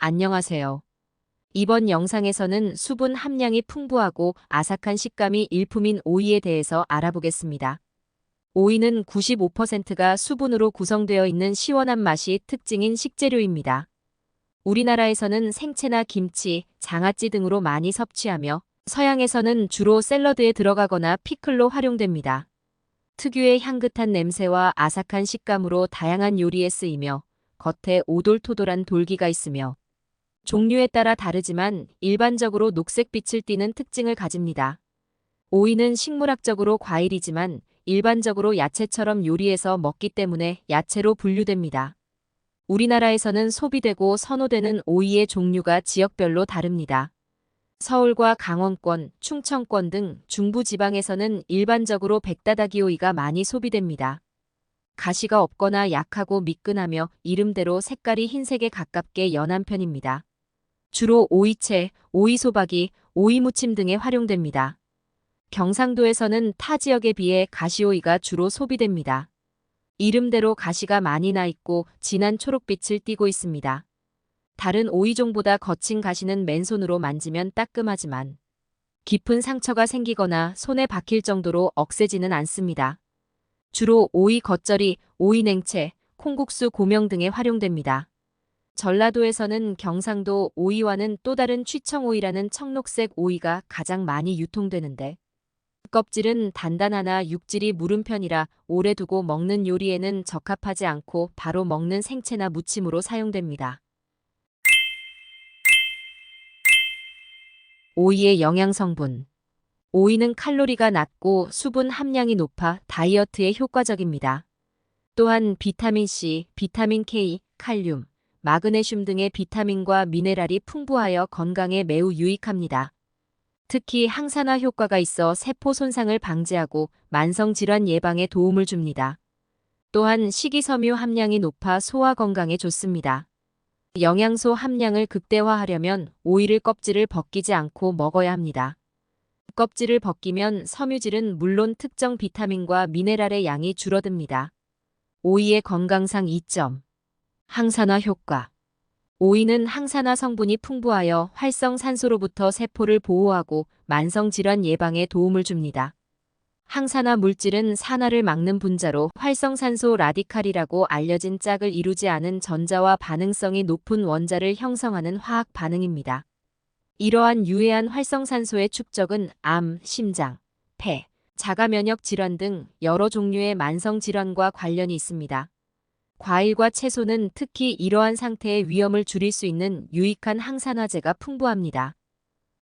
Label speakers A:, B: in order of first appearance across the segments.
A: 안녕하세요. 이번 영상에서는 수분 함량이 풍부하고 아삭한 식감이 일품인 오이에 대해서 알아보겠습니다. 오이는 95%가 수분으로 구성되어 있는 시원한 맛이 특징인 식재료입니다. 우리나라에서는 생채나 김치, 장아찌 등으로 많이 섭취하며 서양에서는 주로 샐러드에 들어가거나 피클로 활용됩니다. 특유의 향긋한 냄새와 아삭한 식감으로 다양한 요리에 쓰이며 겉에 오돌토돌한 돌기가 있으며 종류에 따라 다르지만 일반적으로 녹색빛을 띠는 특징을 가집니다. 오이는 식물학적으로 과일이지만 일반적으로 야채처럼 요리해서 먹기 때문에 야채로 분류됩니다. 우리나라에서는 소비되고 선호되는 오이의 종류가 지역별로 다릅니다. 서울과 강원권, 충청권 등 중부지방에서는 일반적으로 백다다기 오이가 많이 소비됩니다. 가시가 없거나 약하고 미끈하며 이름대로 색깔이 흰색에 가깝게 연한 편입니다. 주로 오이채, 오이소박이, 오이무침 등에 활용됩니다. 경상도에서는 타 지역에 비해 가시오이가 주로 소비됩니다. 이름대로 가시가 많이 나 있고 진한 초록빛을 띠고 있습니다. 다른 오이종보다 거친 가시는 맨손으로 만지면 따끔하지만 깊은 상처가 생기거나 손에 박힐 정도로 억세지는 않습니다. 주로 오이 겉절이, 오이 냉채, 콩국수 고명 등에 활용됩니다. 전라도에서는 경상도 오이와는 또 다른 취청오이라는 청록색 오이가 가장 많이 유통되는데 껍질은 단단하나 육질이 무른 편이라 오래 두고 먹는 요리에는 적합하지 않고 바로 먹는 생채나 무침으로 사용됩니다. 오이의 영양성분. 오이는 칼로리가 낮고 수분 함량이 높아 다이어트에 효과적입니다. 또한 비타민C, 비타민K, 칼륨, 마그네슘 등의 비타민과 미네랄이 풍부하여 건강에 매우 유익합니다. 특히 항산화 효과가 있어 세포 손상을 방지하고 만성질환 예방에 도움을 줍니다. 또한 식이섬유 함량이 높아 소화 건강에 좋습니다. 영양소 함량을 극대화하려면 오이를 껍질을 벗기지 않고 먹어야 합니다. 껍질을 벗기면 섬유질은 물론 특정 비타민과 미네랄의 양이 줄어듭니다. 오이의 건강상 이점. 항산화 효과. 오이는 항산화 성분이 풍부하여 활성산소로부터 세포를 보호하고 만성질환 예방에 도움을 줍니다. 항산화 물질은 산화를 막는 분자로 활성산소 라디칼이라고 알려진 짝을 이루지 않은 전자와 반응성이 높은 원자를 형성하는 화학 반응입니다. 이러한 유해한 활성산소의 축적은 암, 심장, 폐, 자가면역 질환 등 여러 종류의 만성질환과 관련이 있습니다. 과일과 채소는 특히 이러한 상태의 위험을 줄일 수 있는 유익한 항산화제가 풍부합니다.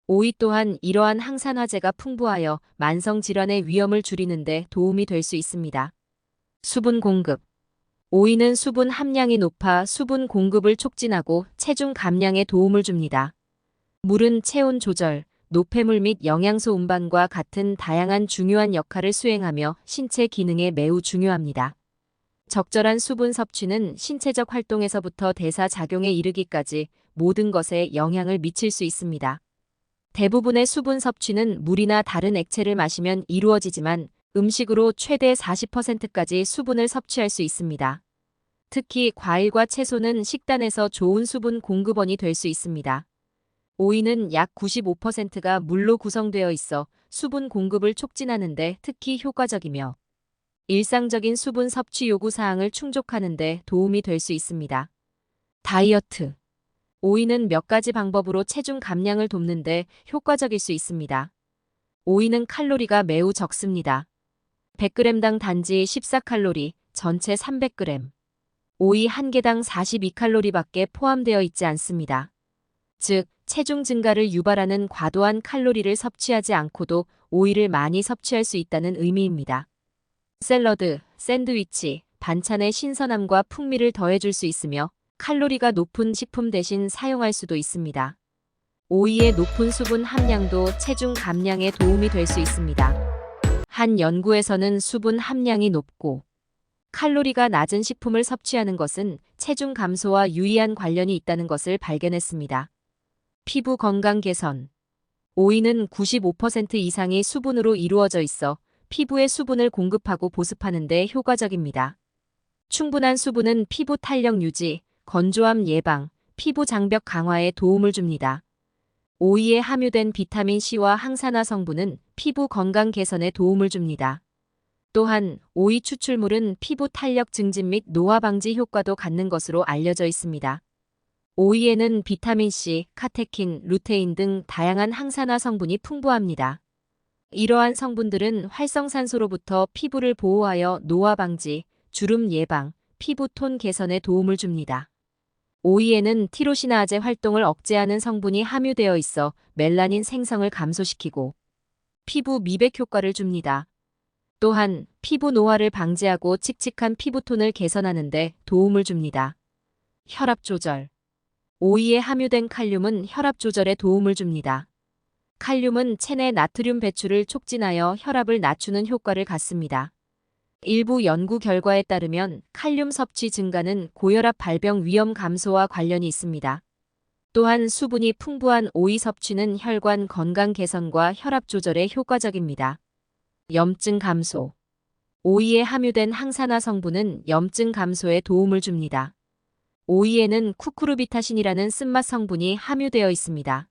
A: 오이 또한 이러한 항산화제가 풍부하여 만성질환의 위험을 줄이는 데 도움이 될 수 있습니다. 수분 공급. 오이는 수분 함량이 높아 수분 공급을 촉진하고 체중 감량에 도움을 줍니다. 물은 체온 조절, 노폐물 및 영양소 운반과 같은 다양한 중요한 역할을 수행하며 신체 기능에 매우 중요합니다. 적절한 수분 섭취는 신체적 활동에서부터 대사 작용에 이르기까지 모든 것에 영향을 미칠 수 있습니다. 대부분의 수분 섭취는 물이나 다른 액체를 마시면 이루어지지만 음식으로 최대 40%까지 수분을 섭취할 수 있습니다. 특히 과일과 채소는 식단에서 좋은 수분 공급원이 될 수 있습니다. 오이는 약 95%가 물로 구성되어 있어 수분 공급을 촉진하는 데 특히 효과적이며 일상적인 수분 섭취 요구 사항을 충족하는 데 도움이 될 수 있습니다. 다이어트. 오이는 몇 가지 방법으로 체중 감량을 돕는 데 효과적일 수 있습니다. 오이는 칼로리가 매우 적습니다. 100g당 단지 14칼로리, 전체 300g. 오이 한 개당 42칼로리밖에 포함되어 있지 않습니다. 즉, 체중 증가를 유발하는 과도한 칼로리를 섭취하지 않고도 오이를 많이 섭취할 수 있다는 의미입니다. 샐러드, 샌드위치, 반찬의 신선함과 풍미를 더해줄 수 있으며 칼로리가 높은 식품 대신 사용할 수도 있습니다. 오이의 높은 수분 함량도 체중 감량에 도움이 될 수 있습니다. 한 연구에서는 수분 함량이 높고 칼로리가 낮은 식품을 섭취하는 것은 체중 감소와 유의한 관련이 있다는 것을 발견했습니다. 피부 건강 개선. 오이는 95% 이상이 수분으로 이루어져 있어 피부에 수분을 공급하고 보습하는 데 효과적입니다. 충분한 수분은 피부 탄력 유지, 건조함 예방, 피부 장벽 강화에 도움을 줍니다. 오이에 함유된 비타민 C와 항산화 성분은 피부 건강 개선에 도움을 줍니다. 또한 오이 추출물은 피부 탄력 증진 및 노화 방지 효과도 갖는 것으로 알려져 있습니다. 오이에는 비타민 C, 카테킨, 루테인 등 다양한 항산화 성분이 풍부합니다. 이러한 성분들은 활성산소로부터 피부를 보호하여 노화 방지, 주름 예방, 피부 톤 개선에 도움을 줍니다. 오이에는 티로시나아제 활동을 억제하는 성분이 함유되어 있어 멜라닌 생성을 감소시키고 피부 미백 효과를 줍니다. 또한 피부 노화를 방지하고 칙칙한 피부톤을 개선하는 데 도움을 줍니다. 혈압 조절. 오이에 함유된 칼륨은 혈압 조절에 도움을 줍니다. 칼륨은 체내 나트륨 배출을 촉진하여 혈압을 낮추는 효과를 갖습니다. 일부 연구 결과에 따르면 칼륨 섭취 증가는 고혈압 발병 위험 감소와 관련이 있습니다. 또한 수분이 풍부한 오이 섭취는 혈관 건강 개선과 혈압 조절에 효과적입니다. 염증 감소. 오이에 함유된 항산화 성분은 염증 감소에 도움을 줍니다. 오이에는 쿠쿠르비타신이라는 쓴맛 성분이 함유되어 있습니다.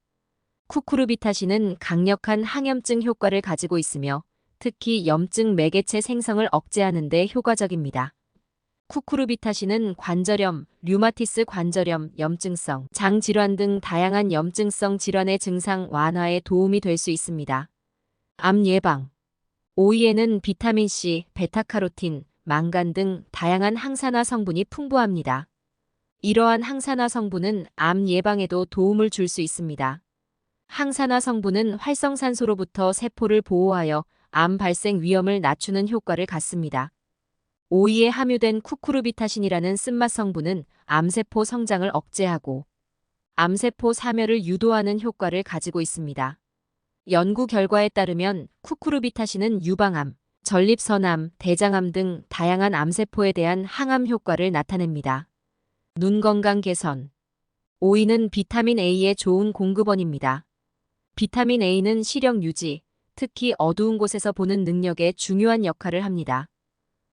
A: 쿠쿠르비타신은 강력한 항염증 효과를 가지고 있으며 특히 염증 매개체 생성을 억제하는 데 효과적입니다. 쿠쿠르비타신은 관절염, 류마티스 관절염, 염증성, 장질환 등 다양한 염증성 질환의 증상 완화에 도움이 될 수 있습니다. 암 예방. 오이에는 비타민 C, 베타카로틴, 망간 등 다양한 항산화 성분이 풍부합니다. 이러한 항산화 성분은 암 예방에도 도움을 줄 수 있습니다. 항산화 성분은 활성산소로부터 세포를 보호하여 암 발생 위험을 낮추는 효과를 갖습니다. 오이에 함유된 쿠쿠르비타신이라는 쓴맛 성분은 암세포 성장을 억제하고 암세포 사멸을 유도하는 효과를 가지고 있습니다. 연구 결과에 따르면 쿠쿠르비타신은 유방암, 전립선암, 대장암 등 다양한 암세포에 대한 항암 효과를 나타냅니다. 눈 건강 개선. 오이는 비타민 A의 좋은 공급원입니다. 비타민 A는 시력 유지, 특히 어두운 곳에서 보는 능력에 중요한 역할을 합니다.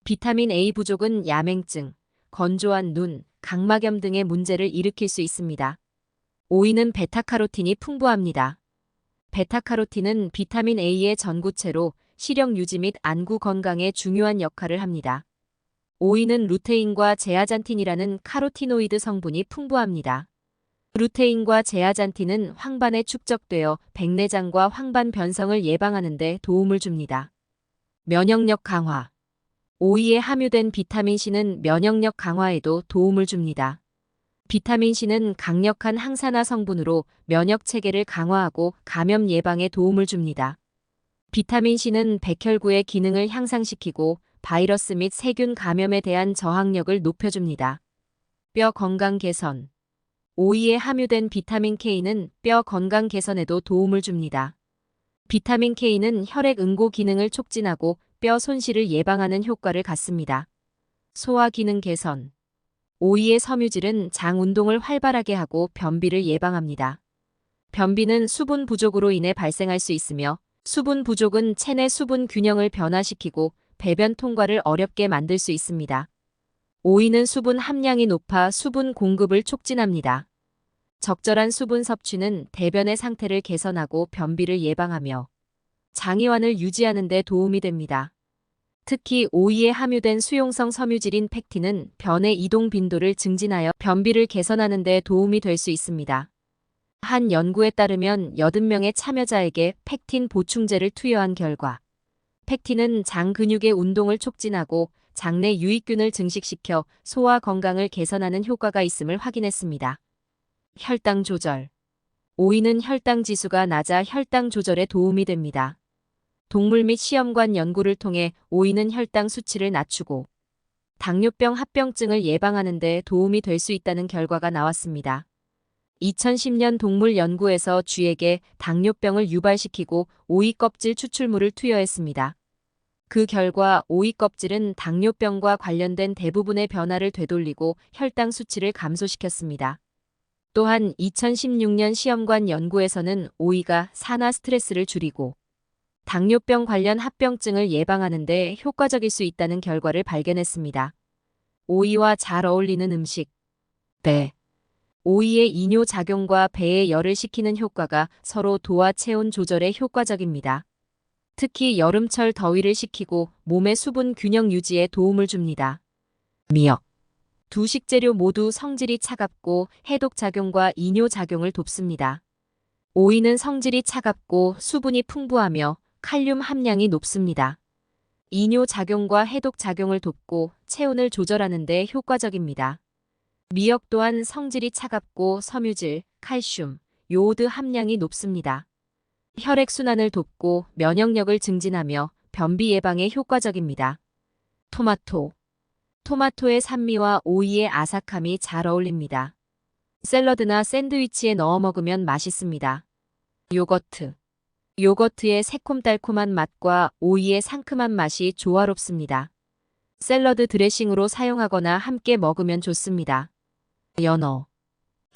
A: 비타민 A 부족은 야맹증, 건조한 눈, 각막염 등의 문제를 일으킬 수 있습니다. 오이는 베타카로틴이 풍부합니다. 베타카로틴은 비타민 A의 전구체로 시력 유지 및 안구 건강에 중요한 역할을 합니다. 오이는 루테인과 제아잔틴이라는 카로티노이드 성분이 풍부합니다. 루테인과 제아잔틴은 황반에 축적되어 백내장과 황반 변성을 예방하는 데 도움을 줍니다. 면역력 강화. 오이에 함유된 비타민 C는 면역력 강화에도 도움을 줍니다. 비타민 C는 강력한 항산화 성분으로 면역 체계를 강화하고 감염 예방에 도움을 줍니다. 비타민 C는 백혈구의 기능을 향상시키고 바이러스 및 세균 감염에 대한 저항력을 높여줍니다. 뼈 건강 개선. 오이에 함유된 비타민 K는 뼈 건강 개선에도 도움을 줍니다. 비타민 K는 혈액 응고 기능을 촉진하고 뼈 손실을 예방하는 효과를 갖습니다. 소화 기능 개선. 오이의 섬유질은 장 운동을 활발하게 하고 변비를 예방합니다. 변비는 수분 부족으로 인해 발생할 수 있으며 수분 부족은 체내 수분 균형을 변화시키고 배변 통과를 어렵게 만들 수 있습니다. 오이는 수분 함량이 높아 수분 공급을 촉진합니다. 적절한 수분 섭취는 대변의 상태를 개선하고 변비를 예방하며 장이완을 유지하는 데 도움이 됩니다. 특히 오이에 함유된 수용성 섬유질인 팩틴은 변의 이동 빈도를 증진하여 변비를 개선하는 데 도움이 될 수 있습니다. 한 연구에 따르면 80명의 참여자에게 팩틴 보충제를 투여한 결과 팩틴은 장 근육의 운동을 촉진하고 장내 유익균을 증식시켜 소화 건강을 개선하는 효과가 있음을 확인했습니다. 혈당 조절. 오이는 혈당 지수가 낮아 혈당 조절에 도움이 됩니다. 동물 및 시험관 연구를 통해 오이는 혈당 수치를 낮추고 당뇨병 합병증을 예방하는 데 도움이 될 수 있다는 결과가 나왔습니다. 2010년 동물 연구에서 쥐에게 당뇨병을 유발시키고 오이 껍질 추출물을 투여했습니다. 그 결과 오이 껍질은 당뇨병과 관련된 대부분의 변화를 되돌리고 혈당 수치를 감소시켰습니다. 또한 2016년 시험관 연구에서는 오이가 산화 스트레스를 줄이고 당뇨병 관련 합병증을 예방하는 데 효과적일 수 있다는 결과를 발견했습니다. 오이와 잘 어울리는 음식. 배. 오이의 이뇨작용과 배의 열을 식히는 효과가 서로 도화 체온 조절에 효과적입니다. 특히 여름철 더위를 식히고 몸의 수분 균형 유지에 도움을 줍니다. 미역. 두 식재료 모두 성질이 차갑고 해독작용과 이뇨작용을 돕습니다. 오이는 성질이 차갑고 수분이 풍부하며 칼륨 함량이 높습니다. 이뇨작용과 해독작용을 돕고 체온을 조절하는 데 효과적입니다. 미역 또한 성질이 차갑고 섬유질, 칼슘, 요오드 함량이 높습니다. 혈액순환을 돕고 면역력을 증진하며 변비 예방에 효과적입니다. 토마토. 토마토의 산미와 오이의 아삭함이 잘 어울립니다. 샐러드나 샌드위치에 넣어 먹으면 맛있습니다. 요거트. 요거트의 새콤달콤한 맛과 오이의 상큼한 맛이 조화롭습니다. 샐러드 드레싱으로 사용하거나 함께 먹으면 좋습니다. 연어.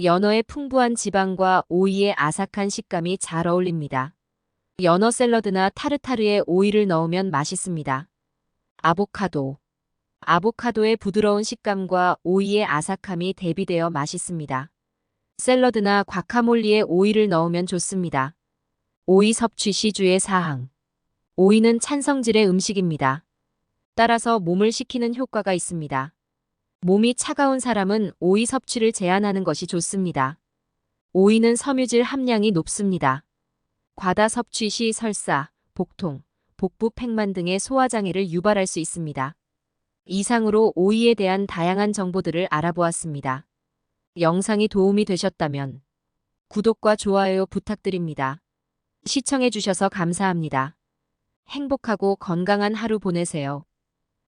A: 연어의 풍부한 지방과 오이의 아삭한 식감이 잘 어울립니다. 연어 샐러드나 타르타르에 오이를 넣으면 맛있습니다. 아보카도. 아보카도의 부드러운 식감과 오이의 아삭함이 대비되어 맛있습니다. 샐러드나 과카몰리에 오이를 넣으면 좋습니다. 오이 섭취 시 주의 사항. 오이는 찬성질의 음식입니다. 따라서 몸을 식히는 효과가 있습니다. 몸이 차가운 사람은 오이 섭취를 제한하는 것이 좋습니다. 오이는 섬유질 함량이 높습니다. 과다 섭취 시 설사, 복통, 복부 팽만 등의 소화장애를 유발할 수 있습니다. 이상으로 오이에 대한 다양한 정보들을 알아보았습니다. 영상이 도움이 되셨다면 구독과 좋아요 부탁드립니다. 시청해주셔서 감사합니다. 행복하고 건강한 하루 보내세요.